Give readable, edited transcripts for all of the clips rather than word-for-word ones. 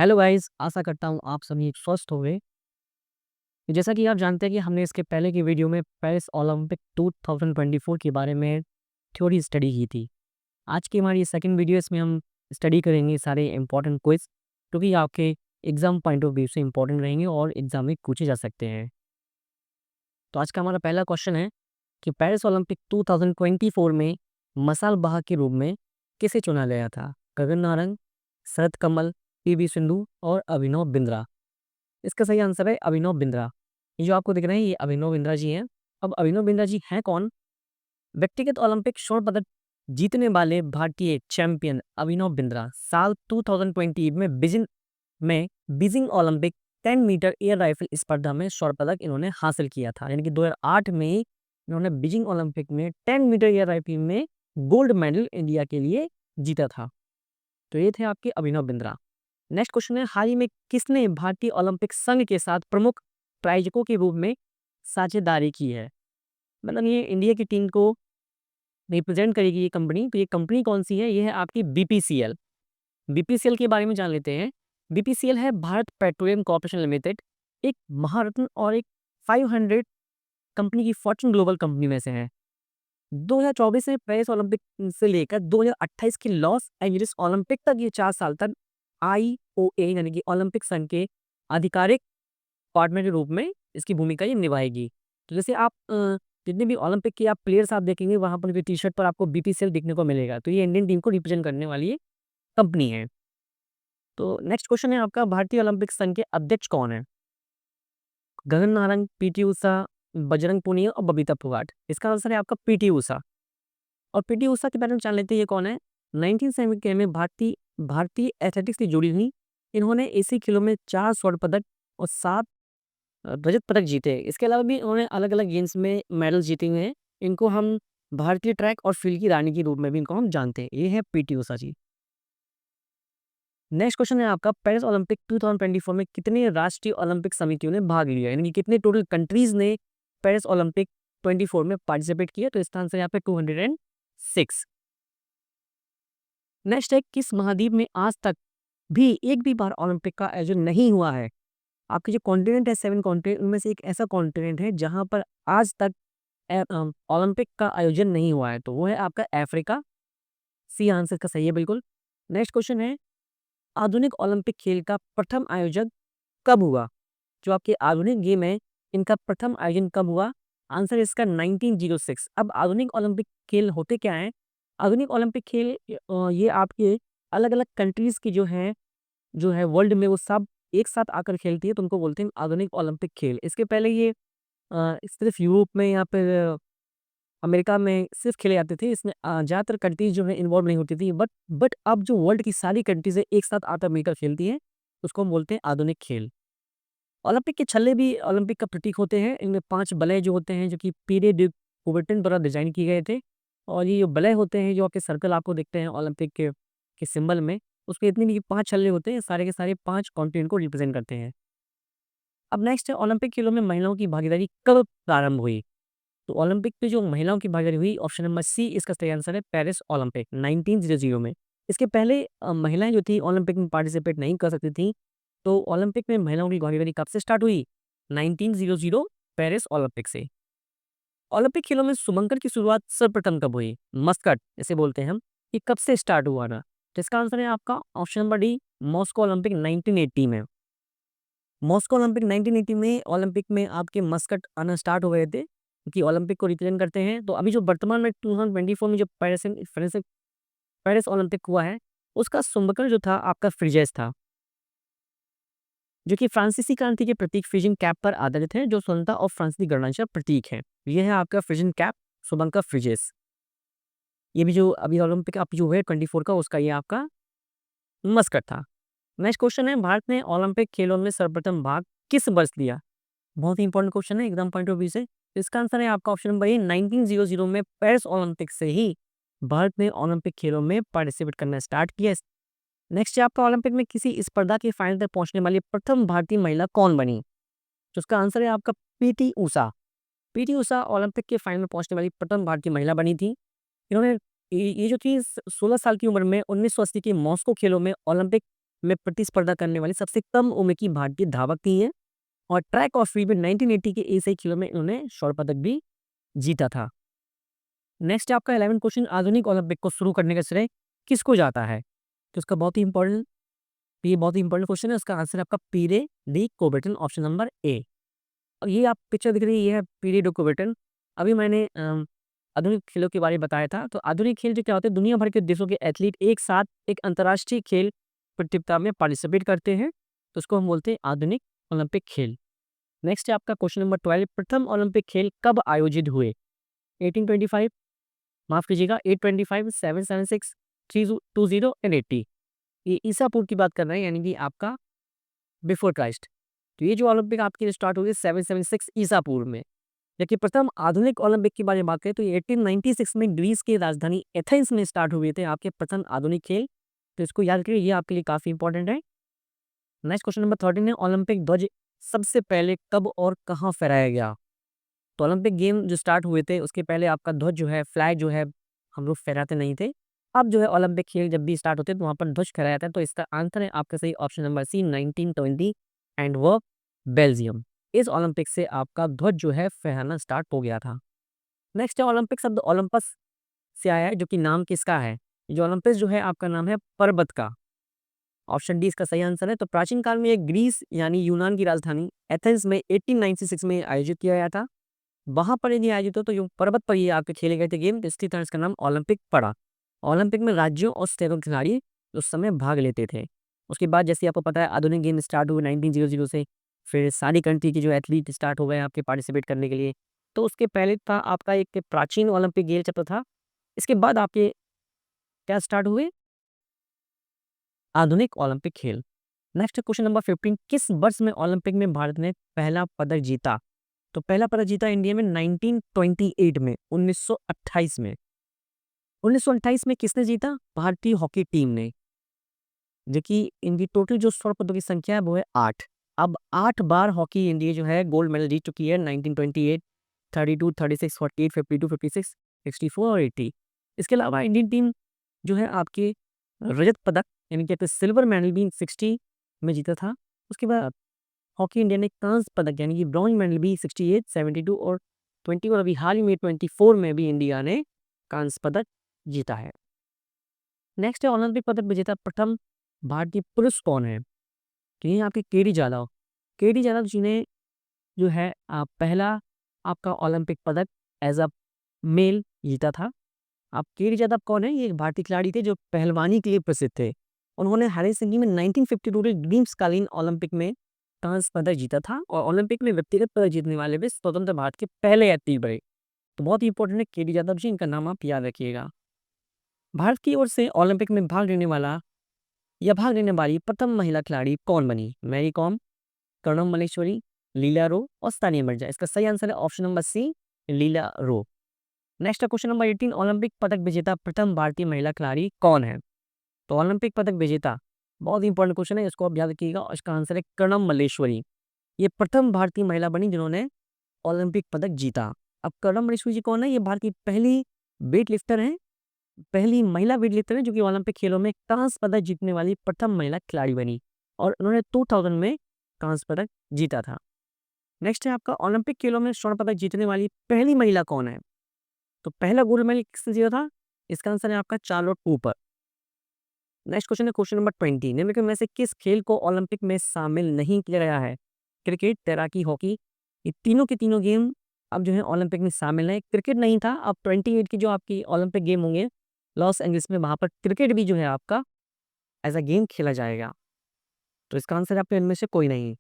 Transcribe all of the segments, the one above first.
Hello guys, आशा करता हूँ आप सभी स्वस्थ होंगे। जैसा कि आप जानते हैं कि हमने इसके पहले की वीडियो में पेरिस ओलंपिक 2024 के बारे में थ्योरी स्टडी की थी। आज की हमारी सेकंड वीडियो, इसमें हम स्टडी करेंगे सारे इंपॉर्टेंट क्विज जो कि आपके एग्जाम पॉइंट ऑफ व्यू से इंपॉर्टेंट रहेंगे और एग्जाम में पूछे जा सकते हैं। तो आज का हमारा पहला क्वेश्चन है कि पेरिस ओलंपिक 2024 में मसाल बहार के रूप में किसे चुना गया था? गगन नारंग, शरत कमल, पीवी सिंधु और अभिनव बिंद्रा। इसका सही आंसर है अभिनव बिंद्रा। ये जो आपको दिख रहे हैं, ये अभिनव बिंद्रा जी हैं। अब अभिनव बिंद्रा जी हैं कौन? व्यक्तिगत ओलंपिक स्वर्ण पदक जीतने वाले भारतीय चैंपियन अभिनव बिंद्रा साल 2020 में Beijing Olympic 10 metre air rifle स्पर्धा में स्वर्ण पदक इन्होंने हासिल किया था। यानी कि 2008 में इन्होंने बीजिंग ओलंपिक में 10 मीटर एयर राइफल में गोल्ड मेडल इंडिया के लिए जीता था। तो ये थे आपके अभिनव बिंद्रा। नेक्स्ट क्वेश्चन है, हाल ही में किसने भारतीय ओलंपिक संघ के साथ प्रमुख प्रायोजकों के रूप में साझेदारी की है? मतलब ये इंडिया की टीम को रिप्रेजेंट करेगी ये कंपनी। तो ये कंपनी कौन सी है? ये है आपकी बीपीसीएल। बीपीसीएल के बारे में जान लेते हैं। बीपीसीएल है भारत पेट्रोलियम कॉर्पोरेशन लिमिटेड, एक महारत्न और एक 500 कंपनी की फॉर्च्यून ग्लोबल कंपनी में से है। 2024 में पेरिस ओलंपिक से लेकर 2028 की लॉस एंजलिस ओलंपिक तक, ये 4 साल तक आईओए यानी कि ओलंपिक संघ के आधिकारिक पार्टनर के रूप में इसकी भूमिका ये निभाएगी। तो जैसे आप जितने भी ओलंपिक के आप प्लेयर्स आप देखेंगे, वहाँ पर उनकी टी-शर्ट पर आपको बीपीसीएल देखने को मिलेगा। तो ये इंडियन टीम को रिप्रेजेंट करने वाली ये कंपनी है। तो नेक्स्ट क्वेश्चन है आपका, भारतीय ओलंपिक संघ के अध्यक्ष कौन है? गगन नारंग, पीटी उषा, बजरंग पुनिया और बबीता फोगाट। इसका आंसर है आपका पीटी उषा। और पीटी उषा के बारे में जान लेते हैं, ये कौन है? 1970 में भारतीय भारतीय एथलेटिक्स से जुड़ी हुई। इन्होंने एशियाई खेलों में 4 स्वर्ण पदक और 7 रजत पदक जीते। इसके अलावा भी उन्होंने अलग-अलग गेम्स में मेडल जीते हुए हैं। इनको हम भारतीय ट्रैक और फील्ड की रानी के रूप में भी इनको हम जानते हैं। ये है पीटी उषा जी। नेक्स्ट क्वेश्चन है आपका, पेरिस ओलंपिक 2024 में कितने राष्ट्रीय ओलंपिक समितियों ने भाग लिया? यानी कि कितने टोटल कंट्रीज ने पेरिस ओलंपिक 24 में पार्टिसिपेट किया? तो इसका आंसर यहाँ पे 206। नेक्स्ट है, किस महाद्वीप में आज तक भी एक भी बार ओलंपिक का आयोजन नहीं हुआ है? आपके जो कॉन्टिनेंट है, 7 कॉन्टिनेंट, उनमें से एक ऐसा कॉन्टिनेंट है जहाँ पर आज तक ओलंपिक का आयोजन नहीं हुआ है। तो वो है आपका अफ्रीका। सी आंसर का सही है बिल्कुल। नेक्स्ट क्वेश्चन है, आधुनिक ओलंपिक खेल का प्रथम आयोजन कब हुआ? जो आपके आधुनिक गेम है, इनका प्रथम आयोजन कब हुआ? आंसर इसका 1906। अब आधुनिक ओलंपिक खेल होते क्या हैं? आधुनिक ओलंपिक खेल ये आपके अलग-अलग कंट्रीज़ की जो है वर्ल्ड में वो सब एक साथ आकर खेलती है, तो उनको बोलते हैं आधुनिक ओलंपिक खेल। इसके पहले ये सिर्फ़ यूरोप में या फिर अमेरिका में सिर्फ़ खेले जाते थे। इसमें ज़्यादातर कंट्रीज़ जो है इन्वॉल्व नहीं होती थी। बट अब जो वर्ल्ड की सारी कंट्रीज़ है, एक साथ आकर मिलकर खेलती हैं, उसको हम बोलते हैं आधुनिक खेल। ओलंपिक के छल्ले भी ओलंपिक का प्रतीक होते हैं। इनमें 5 वलय जो होते हैं, जो कि पीरे ड्यूक कुबर्टन द्वारा डिज़ाइन किए गए थे। और ये जो वलय होते हैं, जो आपके सर्कल आपको दिखते हैं ओलंपिक के सिंबल में, उसमें इतने नहीं 5 छल्ले होते हैं, सारे के सारे 5 कॉन्टिनेंट को रिप्रेज़ेंट करते हैं। अब नेक्स्ट है, ओलंपिक खेलों में महिलाओं की भागीदारी कब प्रारंभ हुई? तो ओलंपिक में जो महिलाओं की भागीदारी हुई, ऑप्शन नंबर सी इसका सही आंसर है, पेरिस ओलंपिक 1900 में। इसके पहले महिलाएँ जो थी ओलंपिक में पार्टिसिपेट नहीं कर सकती थीं। तो ओलंपिक में महिलाओं की भागीदारी कब से स्टार्ट हुई? 1900 पेरिस ओलंपिक से। ओलंपिक खेलों में शुभंकर की शुरुआत सर्वप्रथम कब हुई? मस्कट इसे बोलते हैं हम। ये कब से स्टार्ट हुआ था? तो इसका आंसर है आपका option number D, Moscow Olympic 1980 में। मॉस्को ओलंपिक 1980 में ओलंपिक में आपके मस्कट आना स्टार्ट हो गए थे, क्योंकि ओलंपिक को रिप्रेजेंट करते हैं। तो अभी जो वर्तमान में 2024 में जो पेरिस ओलंपिक हुआ है, उसका शुभंकर जो था आपका फ्रिजेस था, जो कि फ्रांसीसी क्रांति के प्रतीक फ्रिजिंग कैप पर आधारित है, जो स्वतंत्रता और फ्रांसीसी गणराज्य का प्रतीक है। ये है आपका फ्रिजिंग कैप, शुभंकर फ्रिजेस। ये भी जो अभी ओलंपिक आप जो है 24 का, उसका ये आपका मस्कट था। नेक्स्ट क्वेश्चन है, भारत ने ओलंपिक खेलों में सर्वप्रथम भाग किस वर्ष लिया? बहुत ही इंपॉर्टेंट क्वेश्चन है एग्जाम पॉइंट ऑफ व्यू से। इसका आंसर है आपका ऑप्शन नंबर ए, 1900 में पेरिस ओलंपिक से ही भारत ने ओलंपिक खेलों में पार्टिसिपेट करना स्टार्ट किया। नेक्स्ट है आपका, ओलंपिक में किसी स्पर्धा के फाइनल तक पहुंचने वाली प्रथम भारतीय महिला कौन बनी? तो उसका आंसर है आपका PT Usha. PT Usha Olympic के फाइनल में पहुंचने वाली प्रथम भारतीय महिला बनी थी। इन्होंने ये जो थी 16 साल की उम्र में 1980 के मॉस्को खेलों में ओलंपिक में प्रतिस्पर्धा करने वाली सबसे कम उम्र की भारतीय धावक थी ये, और ट्रैक और फील्ड में 1980 के एशियाई खेलों में इन्होंने स्वर्ण पदक भी जीता था। नेक्स्ट है आपका 11 क्वेश्चन, आधुनिक ओलंपिक को शुरू करने का श्रेय किसको जाता है? तो इसका बहुत ही इंपॉर्टेंट, ये बहुत ही इंपॉर्टेंट क्वेश्चन है। इसका आंसर है आपका पीरे डी कोबर्टन, ऑप्शन नंबर ए। और ये आप पिक्चर दिख रही है, ये है पीरे डी कोबर्टन। अभी मैंने आधुनिक खेलों के बारे में बताया था। तो आधुनिक खेल जो क्या होते हैं, दुनिया भर के देशों के एथलीट एक साथ एक अंतर्राष्ट्रीय खेल प्रतियोगिता में पार्टिसिपेट करते हैं, तो उसको हम बोलते हैं आधुनिक ओलंपिक खेल। नेक्स्ट है आपका क्वेश्चन नंबर 12, प्रथम ओलंपिक खेल कब आयोजित हुए? 1825, माफ कीजिएगा 825, 776, 320 एंड 80। ये ईसा पूर्व की बात कर रहे हैं, यानी कि आपका बिफोर क्राइस्ट। तो ये जो ओलंपिक आपकी स्टार्ट हुई 776 ईसा पूर्व में। जबकि प्रथम आधुनिक ओलंपिक की बारे में बात करें तो ये 1896 में ग्रीस की राजधानी एथेंस में स्टार्ट हुए थे आपके प्रथम आधुनिक खेल। तो इसको याद करिए, ये आपके लिए काफी इंपॉर्टेंट है। नेक्स्ट क्वेश्चन नंबर 13 है, ओलंपिक ध्वज सबसे पहले कब और कहाँ फहराया गया? तो ओलंपिक गेम जो स्टार्ट हुए थे उसके पहले आपका ध्वज जो है, फ्लैग जो है, हम लोग फहराते नहीं थे। अब जो है ओलंपिक खेल जब भी स्टार्ट होते हैं तो वहाँ पर ध्वज फहराया जाता है। तो इसका आंसर है आपका सही ऑप्शन नंबर सी, 1920 एंड वो बेल्जियम। इस ओलंपिक से आपका ध्वज जो है फहराना स्टार्ट हो गया था। नेक्स्ट है ओलंपिक शब्द ओलंपस से आया है, जो कि नाम किसका है? ये जो ओलंपिस जो है आपका नाम है पर्वत का। ऑप्शन डी इसका सही आंसर है। तो प्राचीन काल में ये ग्रीस यानी यूनान की राजधानी एथेंस में 1896 में आयोजित किया गया था। वहां पर यदि आयोजित हो तो ये पर्वत पर ये आपके खेले गए थे गेम, इसकी तरह इसका नाम ओलंपिक पड़ा। ओलंपिक में राज्यों और शहरों के खिलाड़ी उस समय भाग लेते थे। उसके बाद जैसे आपको पता है आधुनिक गेम स्टार्ट हुए 1900 से, फिर सारी कंट्री के जो एथलीट स्टार्ट हो गए आपके पार्टिसिपेट करने के लिए। तो उसके पहले था आपका एक प्राचीन ओलंपिक खेल चलता था। इसके बाद आपके क्या स्टार्ट हुए? आधुनिक ओलंपिक खेल। नेक्स्ट क्वेश्चन नंबर 15, किस वर्ष में ओलंपिक में भारत ने पहला पदक जीता? तो पहला पदक जीता इंडिया में 1928 में, 1928 में। 1928 में किसने जीता? भारतीय हॉकी टीम ने। जो कि इनकी टोटल जो स्वर्ण पदकों की संख्या है वो है 8। अब 8 बार हॉकी इंडिया जो है गोल्ड मेडल जीत चुकी है, 1928, 32, 36, 48, 52, 56, 64 और 80। इसके अलावा इंडियन टीम जो है आपके रजत पदक यानी कि सिल्वर मेडल भी 60 में जीता था। उसके बाद हॉकी इंडिया ने कांस्य पदक यानी कि ब्रॉन्ज मेडल भी 68, 72 और 20, और अभी हाल ही में 24 में भी इंडिया ने कांस्य पदक जीता है। नेक्स्ट है ओलंपिक पदक विजेता प्रथम भारतीय पुरुष कौन है? तो ये आपके केडी जाधव। केडी जाधव जी ने जो है पहला आपका ओलंपिक पदक एज अ मेल जीता था। आप केडी जाधव कौन है? ये एक भारतीय खिलाड़ी थे जो पहलवानी के लिए प्रसिद्ध थे। उन्होंने हेलसिंकी में 1952 ग्रीष्मकालीन ओलंपिक में कांस्य पदक जीता था और ओलंपिक में व्यक्तिगत पदक जीतने वाले भी स्वतंत्र भारत के पहले एथलीट बने। तो बहुत ही इंपॉर्टेंट है केडी जाधव जी, इनका नाम आप याद रखिएगा। भारत की ओर से ओलंपिक में भाग लेने वाला या भाग लेने वाली प्रथम महिला खिलाड़ी कौन बनी? मैरी कॉम, कर्णम मल्लेश्वरी, लीला रो और सानिया मिर्जा। इसका सही आंसर है ऑप्शन नंबर सी, लीला रो। नेक्स्ट क्वेश्चन नंबर 18, ओलंपिक पदक विजेता प्रथम भारतीय महिला खिलाड़ी कौन है? तो ओलंपिक पदक विजेता बहुत इंपॉर्टेंट क्वेश्चन है, इसको आप याद रखिएगा और इसका आंसर है कर्णम मल्लेश्वरी। ये प्रथम भारतीय महिला बनी जिन्होंने ओलंपिक पदक जीता। अब कर्णम मल्लेश्वरी जी कौन है? ये भारत की पहली वेट लिफ्टर है, पहली महिला वेट लिफ्टर है जो कि ओलंपिक खेलों में कांस्य पदक जीतने वाली प्रथम महिला खिलाड़ी बनी और उन्होंने 2000 में कांस्य पदक जीता था। नेक्स्ट है आपका ओलंपिक खेलों में स्वर्ण पदक जीतने वाली पहली महिला कौन है? तो पहला गोल्ड मेडल किसने जीता था? इसका आंसर है आपका चार्लोट कूपर। नेक्स्ट क्वेश्चन है क्वेश्चन नंबर 20, निम्नलिखित में से किस खेल को ओलंपिक में शामिल नहीं किया गया है? क्रिकेट, तैराकी, हॉकी, ये तीनों के तीनों गेम अब जो है ओलंपिक में शामिल है। क्रिकेट नहीं था, अब 28 की जो आपकी ओलंपिक गेम होंगे लॉस एंजलिस में, वहां पर क्रिकेट भी जो है आपका एज अ गेम खेला जाएगा। तो इसका आंसर आपके इनमें से कोई नहीं।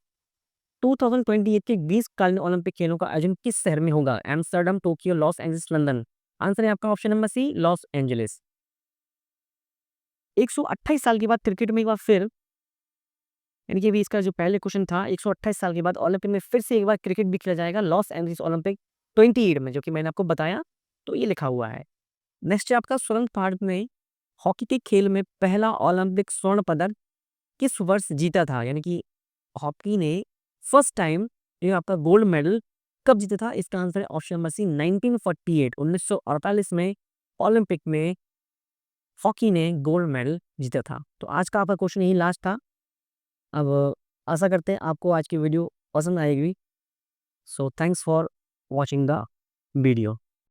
2028 के ग्रीष्मकालीन ओलंपिक खेलों का आयोजन किस शहर में होगा? Amsterdam, Tokyo, Los Angeles, London. Answer है आपका option number C, Los Angeles. 128 साल के बाद क्रिकेट में एक बार फिर, यानी कि अभी इसका जो पहले क्वेश्चन था 128 साल के बाद ओलंपिक में फिर से एक बार क्रिकेट भी खेला जाएगा लॉस एंजलिस ओलंपिक 28 में, जो कि मैंने आपको बताया। तो ये लिखा हुआ है। नेक्स्ट है आपका स्वतंत्र भारत में हॉकी के खेल में पहला ओलंपिक स्वर्ण पदक किस वर्ष जीता था? यानी कि हॉकी ने फर्स्ट टाइम ये आपका गोल्ड मेडल कब जीता था? इसका आंसर है ऑप्शन नंबर सी, 1948, 1948 में ओलंपिक में हॉकी ने गोल्ड मेडल जीता था। तो आज का आपका क्वेश्चन यही लास्ट था। अब आशा करते हैं आपको आज की वीडियो पसंद आएगी। So thanks for watching the video.